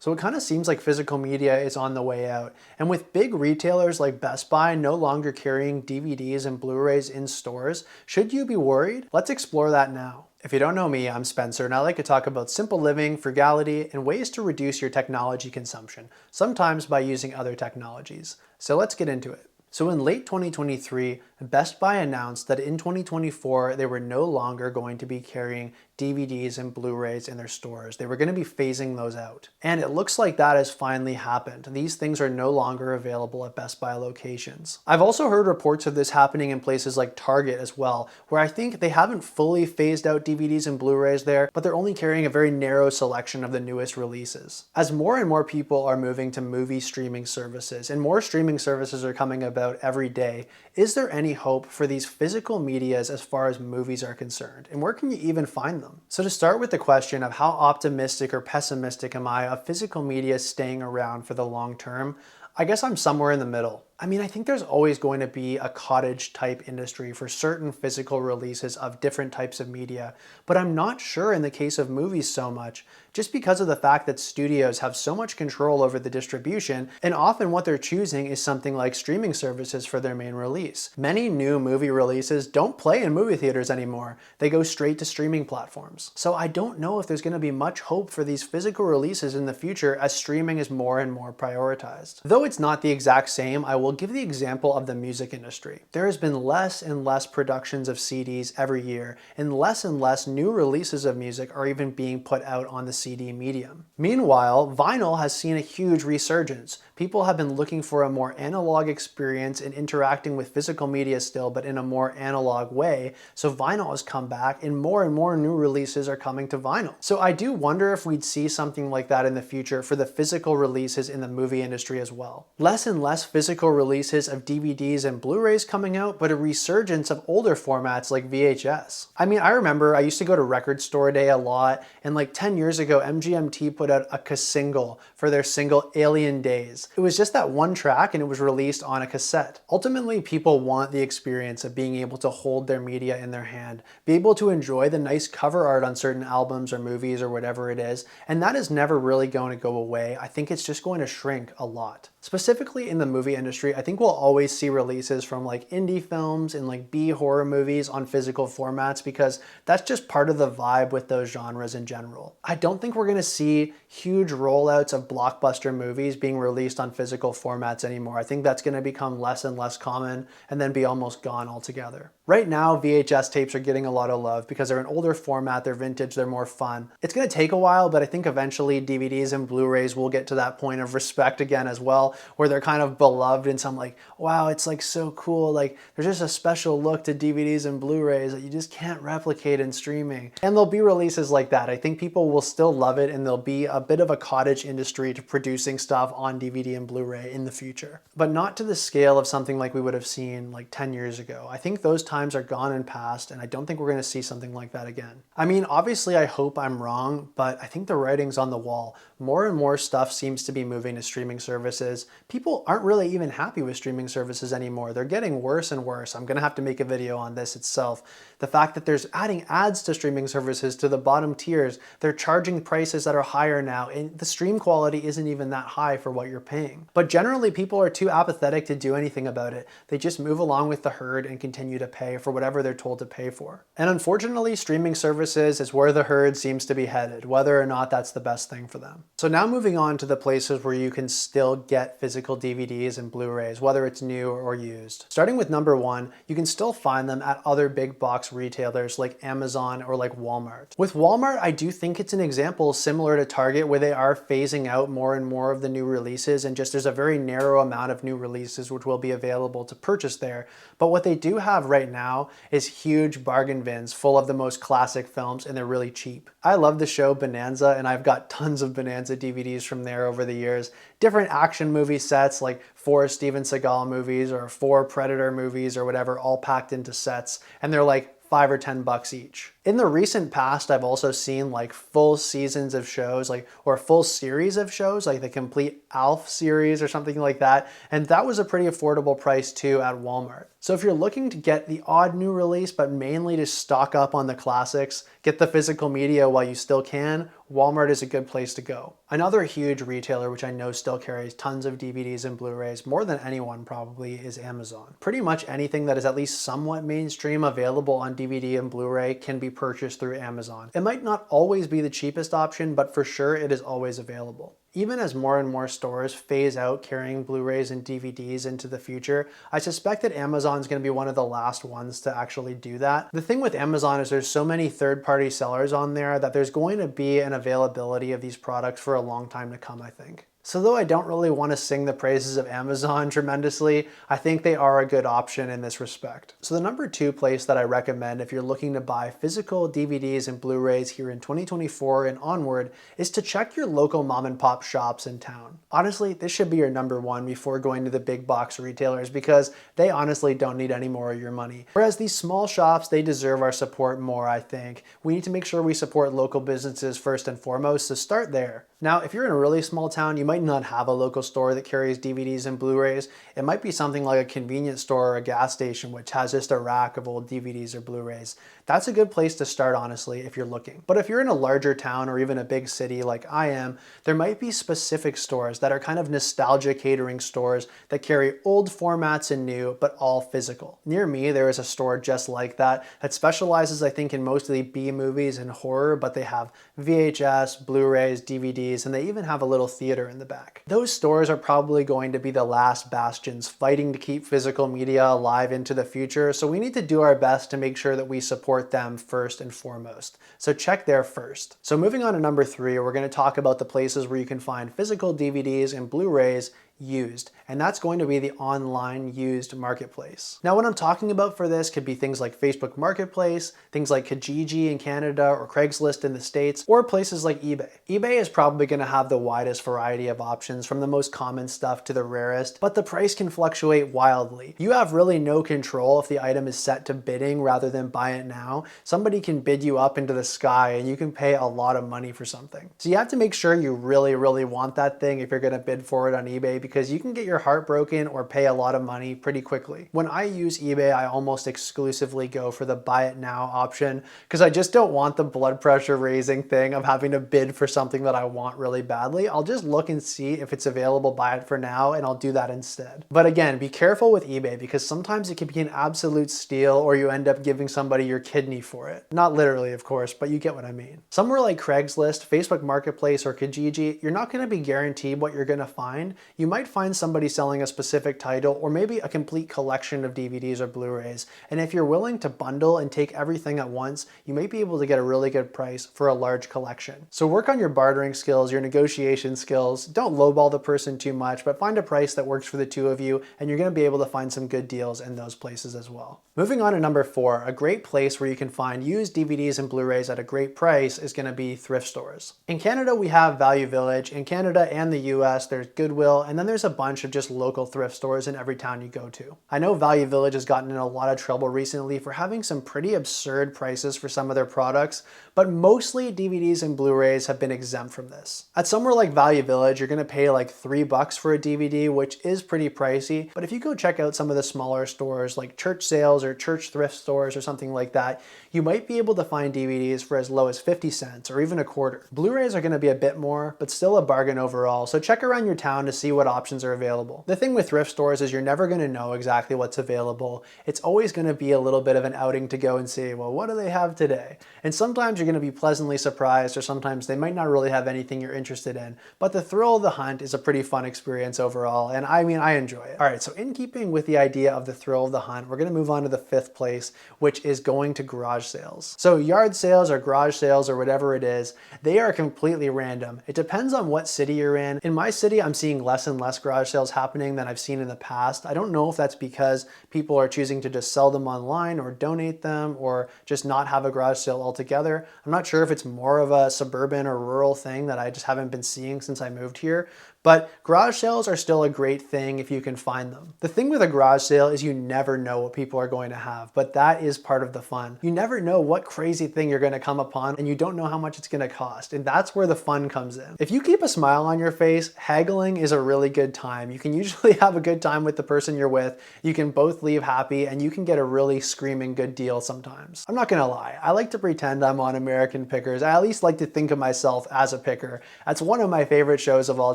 So it kind of seems like physical media is on the way out. And with big retailers like Best Buy no longer carrying DVDs and Blu-rays in stores, should you be worried? Let's explore that now. If you don't know me, I'm Spencer, and I like to talk about simple living, frugality, and ways to reduce your technology consumption, sometimes by using other technologies. So let's get into it. So in late 2023, Best Buy announced that in 2024, they were no longer going to be carrying DVDs and Blu-rays in their stores. They were going to be phasing those out. And it looks like that has finally happened. These things are no longer available at Best Buy locations. I've also heard reports of this happening in places like Target as well, where I think they haven't fully phased out DVDs and Blu-rays there, but they're only carrying a very narrow selection of the newest releases. As more and more people are moving to movie streaming services, and more streaming services are coming about every day, is there any hope for these physical medias as far as movies are concerned? And where can you even find them? So to start with the question of how optimistic or pessimistic am I of physical media staying around for the long term, I guess I'm somewhere in the middle. I mean, I think there's always going to be a cottage type industry for certain physical releases of different types of media, but I'm not sure in the case of movies so much, just because of the fact that studios have so much control over the distribution, and often what they're choosing is something like streaming services for their main release. Many new movie releases don't play in movie theaters anymore. They go straight to streaming platforms. So I don't know if there's going to be much hope for these physical releases in the future as streaming is more and more prioritized. Though it's not the exact same, I will give the example of the music industry. There has been less and less productions of CDs every year, and less new releases of music are even being put out on the CD medium. Meanwhile, vinyl has seen a huge resurgence. People have been looking for a more analog experience and interacting with physical media still, but in a more analog way, so vinyl has come back and more new releases are coming to vinyl. So I do wonder if we'd see something like that in the future for the physical releases in the movie industry as well. Less and less physical releases of DVDs and Blu-rays coming out, but a resurgence of older formats like VHS. I mean, I remember I used to go to Record Store Day a lot, and like 10 years ago, MGMT put out a single for their single Alien Days. It was just that one track and it was released on a cassette. Ultimately, people want the experience of being able to hold their media in their hand, be able to enjoy the nice cover art on certain albums or movies or whatever it is, and that is never really going to go away. I think it's just going to shrink a lot. Specifically in the movie industry, I think we'll always see releases from like indie films and like B horror movies on physical formats because that's just part of the vibe with those genres in general. I don't think we're going to see huge rollouts of blockbuster movies being released on physical formats anymore. I think that's going to become less and less common and then be almost gone altogether. Right now, VHS tapes are getting a lot of love because they're an older format, they're vintage, they're more fun. It's going to take a while, but I think eventually DVDs and Blu-rays will get to that point of respect again as well, where they're kind of beloved and some like, wow, it's like so cool. Like there's just a special look to DVDs and Blu-rays that you just can't replicate in streaming. And there'll be releases like that. I think people will still love it and there'll be a bit of a cottage industry to producing stuff on DVD and Blu-ray in the future. But not to the scale of something like we would have seen like 10 years ago. I think those times are gone and past, and I don't think we're going to see something like that again. I mean, obviously I hope I'm wrong, but I think the writing's on the wall. More and more stuff seems to be moving to streaming services. People aren't really even happy with streaming services anymore. They're getting worse and worse. I'm gonna have to make a video on this itself. The fact that there's adding ads to streaming services to the bottom tiers, they're charging prices that are higher now, and the stream quality isn't even that high for what you're paying. But generally, people are too apathetic to do anything about it. They just move along with the herd and continue to pay for whatever they're told to pay for. And unfortunately, streaming services is where the herd seems to be headed, whether or not that's the best thing for them. So now moving on to the places where you can still get physical DVDs and Blu-rays, whether it's new or used. Starting with number one, you can still find them at other big box retailers like Amazon or like Walmart. With Walmart, I do think it's an example similar to Target where they are phasing out more and more of the new releases, and just there's a very narrow amount of new releases which will be available to purchase there. But what they do have right now is huge bargain bins full of the most classic films, and they're really cheap. I love the show Bonanza, and I've got tons of Bonanza DVDs from there over the years. Different action movie sets, like 4 Steven Seagal movies or 4 Predator movies or whatever, all packed into sets, and they're like $5 or $10 each. In the recent past, I've also seen like full seasons of shows, or full series of shows, like the complete ALF series or something like that. And that was a pretty affordable price too at Walmart. So if you're looking to get the odd new release, but mainly to stock up on the classics, get the physical media while you still can, Walmart is a good place to go. Another huge retailer, which I know still carries tons of DVDs and Blu-rays, more than anyone probably, is Amazon. Pretty much anything that is at least somewhat mainstream available on DVD and Blu-ray can be purchased through Amazon. It might not always be the cheapest option, but for sure it is always available. Even as more and more stores phase out carrying Blu-rays and DVDs into the future, I suspect that Amazon is going to be one of the last ones to actually do that. The thing with Amazon is there's so many third-party sellers on there that there's going to be an availability of these products for a long time to come, I think. So though I don't really want to sing the praises of Amazon tremendously, I think they are a good option in this respect. So the number 2 place that I recommend if you're looking to buy physical DVDs and Blu-rays here in 2024 and onward is to check your local mom and pop shops in town. Honestly, this should be your number 1 before going to the big box retailers because they honestly don't need any more of your money. Whereas these small shops, they deserve our support more, I think. We need to make sure we support local businesses first and foremost, so start there. Now, if you're in a really small town, you might not have a local store that carries DVDs and Blu-rays. It might be something like a convenience store or a gas station which has just a rack of old DVDs or Blu-rays. That's a good place to start, honestly, if you're looking. But if you're in a larger town or even a big city like I am, there might be specific stores that are kind of nostalgia catering stores that carry old formats and new, but all physical. Near me, there is a store just like that specializes, I think, in mostly B movies and horror, but they have VHS, Blu-rays, DVDs, and they even have a little theater in the back. Those stores are probably going to be the last bastions fighting to keep physical media alive into the future, so we need to do our best to make sure that we support them first and foremost. So check there first. So moving on to number 3, we're going to talk about the places where you can find physical DVDs and Blu-rays used, and that's going to be the online used marketplace. Now what I'm talking about for this could be things like Facebook Marketplace, things like Kijiji in Canada or Craigslist in the States, or places like eBay. eBay is probably going to have the widest variety of options from the most common stuff to the rarest, but the price can fluctuate wildly. You have really no control if the item is set to bidding rather than buy it now. Somebody can bid you up into the sky and you can pay a lot of money for something. So you have to make sure you really want that thing if you're going to bid for it on eBay, because you can get your heart broken or pay a lot of money pretty quickly. When I use eBay, I almost exclusively go for the buy it now option because I just don't want the blood pressure raising thing of having to bid for something that I want really badly. I'll just look and see if it's available, buy it for now, and I'll do that instead. But again, be careful with eBay because sometimes it can be an absolute steal or you end up giving somebody your kidney for it. Not literally, of course, but you get what I mean. Somewhere like Craigslist, Facebook Marketplace, or Kijiji, you're not going to be guaranteed what you're going to find. You might find somebody selling a specific title or maybe a complete collection of DVDs or Blu-rays. And if you're willing to bundle and take everything at once, you might be able to get a really good price for a large collection. So work on your bartering skills, your negotiation skills. Don't lowball the person too much, but find a price that works for the two of you, and you're going to be able to find some good deals in those places as well. Moving on to number 4, a great place where you can find used DVDs and Blu-rays at a great price is going to be thrift stores. In Canada, we have Value Village. In Canada and the US, there's Goodwill, and then there's a bunch of just local thrift stores in every town you go to. I know Value Village has gotten in a lot of trouble recently for having some pretty absurd prices for some of their products, but mostly DVDs and Blu-rays have been exempt from this. At somewhere like Value Village, you're going to pay like $3 for a DVD, which is pretty pricey, but if you go check out some of the smaller stores like church sales or church thrift stores or something like that, you might be able to find DVDs for as low as 50 cents or even a quarter. Blu-rays are going to be a bit more, but still a bargain overall, so check around your town to see what options are available. The thing with thrift stores is you're never going to know exactly what's available. It's always going to be a little bit of an outing to go and see, well, what do they have today? And sometimes you're going to be pleasantly surprised, or sometimes they might not really have anything you're interested in, but the thrill of the hunt is a pretty fun experience overall, and I mean, I enjoy it. All right, so in keeping with the idea of the thrill of the hunt, we're going to move on to the 5th place, which is going to garage sales. So yard sales or garage sales or whatever it is, they are completely random. It depends on what city you're in. In my city, I'm seeing less and less garage sales happening than I've seen in the past. I don't know if that's because people are choosing to just sell them online or donate them or just not have a garage sale altogether. I'm not sure if it's more of a suburban or rural thing that I just haven't been seeing since I moved here. But garage sales are still a great thing if you can find them. The thing with a garage sale is you never know what people are going to have, but that is part of the fun. You never know what crazy thing you're going to come upon, and you don't know how much it's going to cost, and that's where the fun comes in. If you keep a smile on your face, haggling is a really good time. You can usually have a good time with the person you're with, you can both leave happy, and you can get a really screaming good deal sometimes. I'm not gonna lie, I like to pretend I'm on American Pickers. I at least like to think of myself as a picker. That's one of my favorite shows of all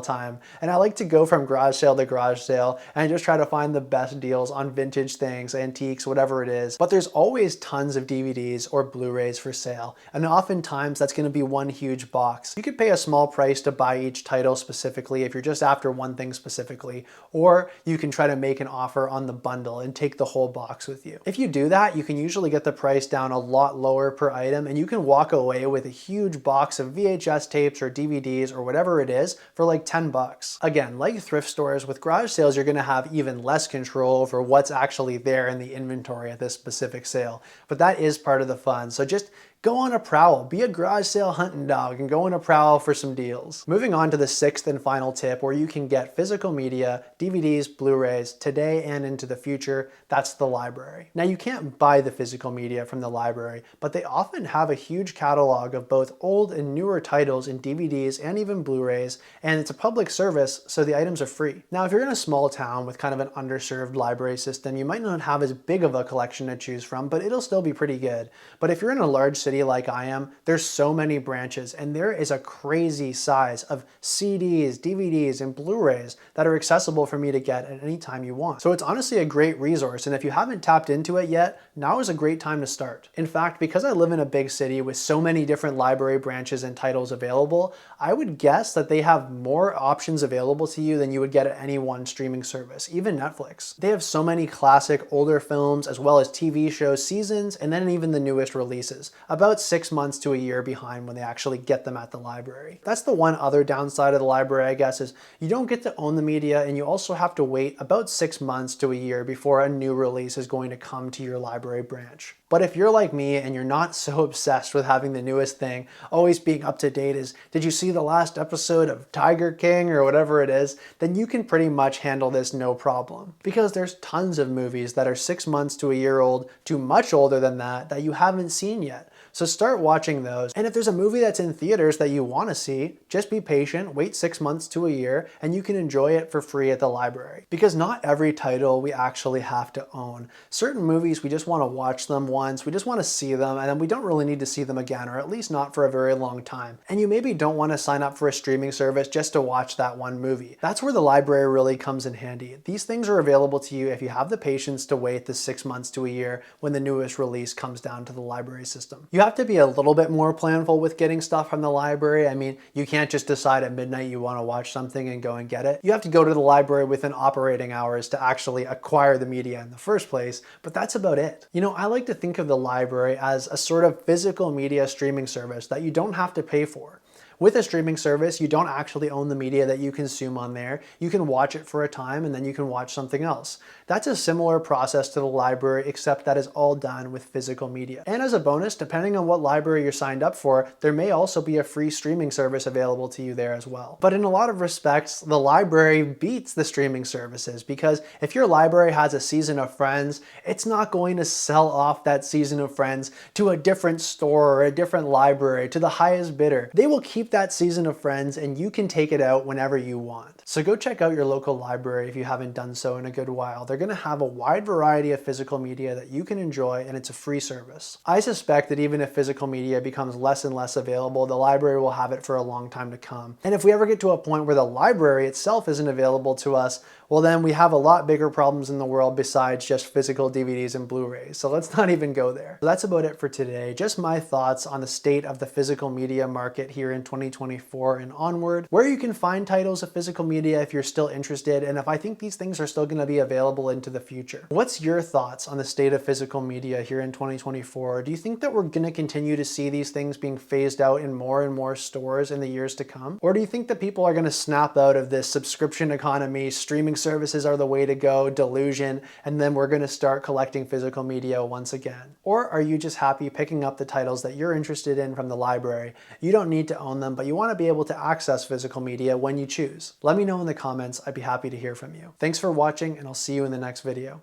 time, and I like to go from garage sale to garage sale and just try to find the best deals on vintage things, antiques, whatever it is. But there's always tons of DVDs or Blu-rays for sale, and oftentimes that's gonna be one huge box. You could pay a small price to buy each title specifically if you're just after one thing specifically, or you can try to make an offer on the bundle and take the whole box with you. If you do that, you can usually get the price down a lot lower per item, and you can walk away with a huge box of VHS tapes or DVDs or whatever it is for like 10 bucks. Again, like thrift stores, with garage sales, you're gonna have even less control over what's actually there in the inventory at this specific sale, but that is part of the fun. So just go on a prowl, be a garage sale hunting dog and go on a prowl for some deals. Moving on to the sixth and final tip where you can get physical media, DVDs, Blu-rays today and into the future, that's the library. Now you can't buy the physical media from the library, but they often have a huge catalog of both old and newer titles in DVDs and even Blu-rays, and it's a public service, so the items are free. Now if you're in a small town with kind of an underserved library system, you might not have as big of a collection to choose from, but it'll still be pretty good. But if you're in a large city like I am, there's so many branches and there is a crazy size of CDs, DVDs, and Blu-rays that are accessible for me to get at any time you want. So it's honestly a great resource, and if you haven't tapped into it yet, now is a great time to start. In fact, because I live in a big city with so many different library branches and titles available, I would guess that they have more options available to you than you would get at any one streaming service, even Netflix. They have so many classic older films as well as TV shows, seasons, and then even the newest releases, about 6 months to a year behind when they actually get them at the library. That's the one other downside of the library, I guess, is you don't get to own the media, and you also have to wait about 6 months to a year before a new release is going to come to your library branch. But if you're like me and you're not so obsessed with having the newest thing, always being up to date as, did you see the last episode of Tiger King or whatever it is, then you can pretty much handle this no problem. Because there's tons of movies that are 6 months to a year old to much older than that you haven't seen yet. So start watching those. And if there's a movie that's in theaters that you want to see, just be patient, wait 6 months to a year, and you can enjoy it for free at the library. Because not every title we actually have to own. Certain movies, we just want to watch them once, we just want to see them, and then we don't really need to see them again, or at least not for a very long time. And you maybe don't want to sign up for a streaming service just to watch that one movie. That's where the library really comes in handy. These things are available to you if you have the patience to wait the 6 months to a year when the newest release comes down to the library system. You have to be a little bit more planful with getting stuff from the library. I mean, you can't just decide at midnight you want to watch something and go and get it. You have to go to the library within operating hours to actually acquire the media in the first place, but that's about it. You know, I like to think of the library as a sort of physical media streaming service that you don't have to pay for. With a streaming service, you don't actually own the media that you consume on there. You can watch it for a time and then you can watch something else. That's a similar process to the library, except that is all done with physical media. And as a bonus, depending on what library you're signed up for, there may also be a free streaming service available to you there as well. But in a lot of respects, the library beats the streaming services, because if your library has a season of Friends, it's not going to sell off that season of Friends to a different store or a different library to the highest bidder. They will keep that season of Friends and you can take it out whenever you want. So go check out your local library if you haven't done so in a good while. They're going to have a wide variety of physical media that you can enjoy, and it's a free service. I suspect that even if physical media becomes less and less available, the library will have it for a long time to come. And if we ever get to a point where the library itself isn't available to us, well then we have a lot bigger problems in the world besides just physical DVDs and Blu-rays. So let's not even go there. So that's about it for today. Just my thoughts on the state of the physical media market here in 2024 and onward, where you can find titles of physical media if you're still interested, and if I think these things are still going to be available into the future. What's your thoughts on the state of physical media here in 2024? Do you think that we're going to continue to see these things being phased out in more and more stores in the years to come? Or do you think that people are going to snap out of this subscription economy, streaming services are the way to go delusion, and then we're going to start collecting physical media once again? Or are you just happy picking up the titles that you're interested in from the library? You don't need to own them, but you want to be able to access physical media when you choose. Let me know in the comments. I'd be happy to hear from you. Thanks for watching, and I'll see you in the next video.